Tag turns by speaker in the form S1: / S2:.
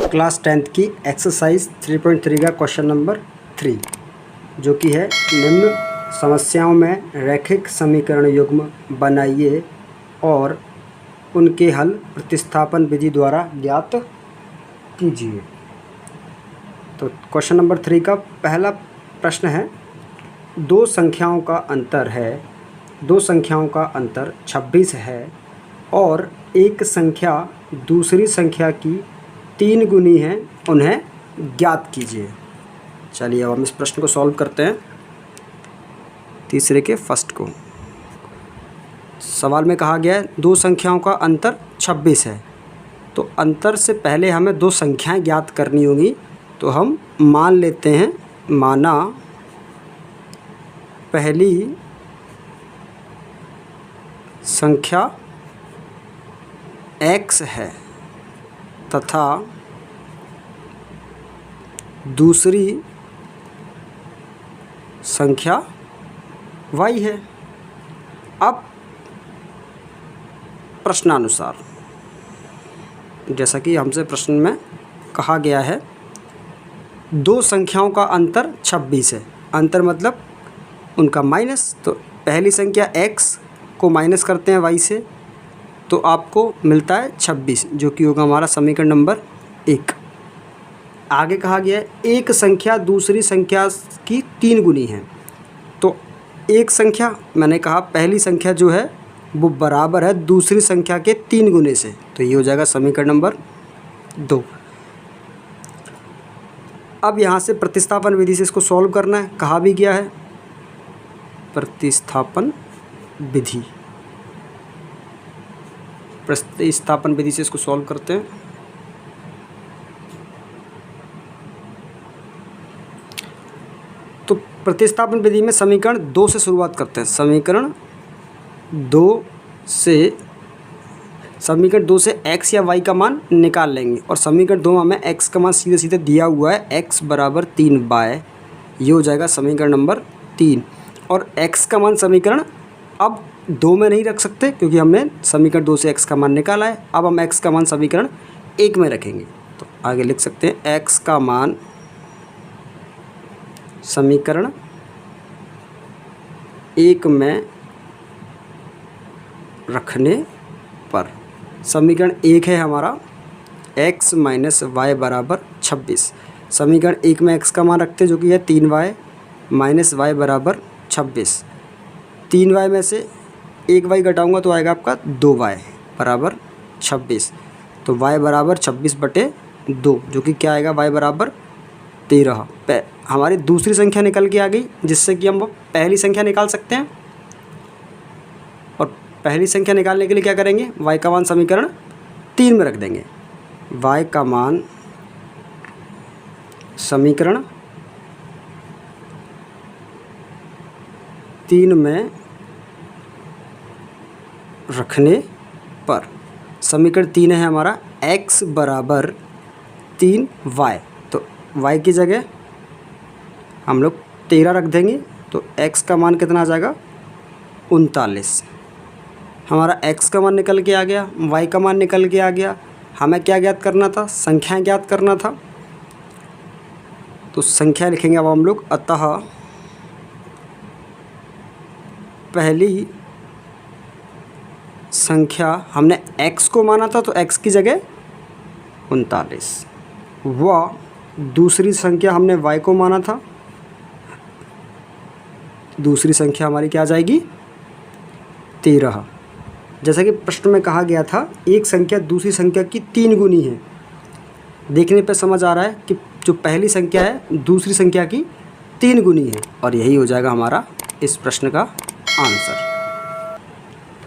S1: Class 10th की exercise 3.3 का question number 3 जो कि है निम्न समस्याओं में रैखिक समीकरण युग्म बनाइए और उनके हल प्रतिस्थापन विधि द्वारा ज्ञात कीजिए। तो क्वेश्चन नंबर 3 का पहला प्रश्न है, दो संख्याओं का अंतर 26 है और एक संख्या दूसरी संख्या की 3 गुनी है, उन्हें ज्ञात कीजिए। चलिए अब हम इस प्रश्न को सॉल्व करते हैं। तीसरे के फर्स्ट को सवाल में कहा गया है दो संख्याओं का अंतर 26 है, तो अंतर से पहले हमें दो संख्याएं ज्ञात करनी होगी। तो हम मान लेते हैं, माना पहली संख्या x है तथा दूसरी संख्या y है। अब प्रश्नानुसार जैसा कि हमसे प्रश्न में कहा गया है, दो संख्याओं का अंतर 26 है। अंतर मतलब उनका माइनस, तो पहली संख्या x को माइनस करते हैं y से तो आपको मिलता है 26, जो कि होगा हमारा समीकरण नंबर 1। आगे कहा गया है एक संख्या दूसरी संख्या की 3 गुनी है। तो एक संख्या मैंने कहा पहली संख्या जो है वो बराबर है दूसरी संख्या के 3 गुने से, तो ये हो जाएगा समीकरण नंबर 2। अब यहाँ से प्रतिस्थापन विधि से इसको सॉल्व करना है। कहा भी गया है प्रतिस्थापन विधि से इसको सॉल्व करते हैं। तो प्रतिस्थापन विधि में समीकरण 2 से शुरुआत करते हैं। समीकरण 2 से x या y का मान निकाल लेंगे और समीकरण 2 में हमें x का मान सीधे सीधे दिया हुआ है, x बराबर 3y, ये हो जाएगा समीकरण नंबर 3। और x का मान समीकरण अब 2 में नहीं रख सकते क्योंकि हमने समीकरण 2 से x का मान निकाला है। अब हम x का मान समीकरण 1 में रखेंगे, तो आगे लिख सकते हैं x का मान समीकरण 1 में रखने पर समीकरण 1 है हमारा x माइनस वाई बराबर 26। समीकरण 1 में x का मान रखते हैं जो कि है 3y माइनस वाई बराबर 26। 3y में से 1y घटाऊँगा तो आएगा आपका 2y बराबर 26। तो y बराबर 26/2, जो कि क्या आएगा y बराबर 13। हमारी दूसरी संख्या निकल के आ गई, जिससे कि हम पहली संख्या निकाल सकते हैं। और पहली संख्या निकालने के लिए क्या करेंगे, y का मान समीकरण 3 में रख देंगे। y का मान समीकरण 3 में रखने पर समीकरण 3 है हमारा x बराबर 3y, तो y की जगह हम लोग 13 रख देंगे, तो x का मान कितना आ जाएगा 39। हमारा x का मान निकल के आ गया, y का मान निकल के आ गया। हमें क्या ज्ञात करना था, संख्याएं ज्ञात करना था। तो संख्या लिखेंगे अब हम लोग, अतः पहली संख्या हमने x को माना था तो x की जगह 39, व दूसरी संख्या हमने y को माना था, दूसरी संख्या हमारी क्या आ जाएगी 13। जैसा कि प्रश्न में कहा गया था एक संख्या दूसरी संख्या की 3 गुनी है। देखने पर समझ आ रहा है कि जो पहली संख्या है दूसरी संख्या की 3 गुनी है, और यही हो जाएगा हमारा इस प्रश्न का आंसर।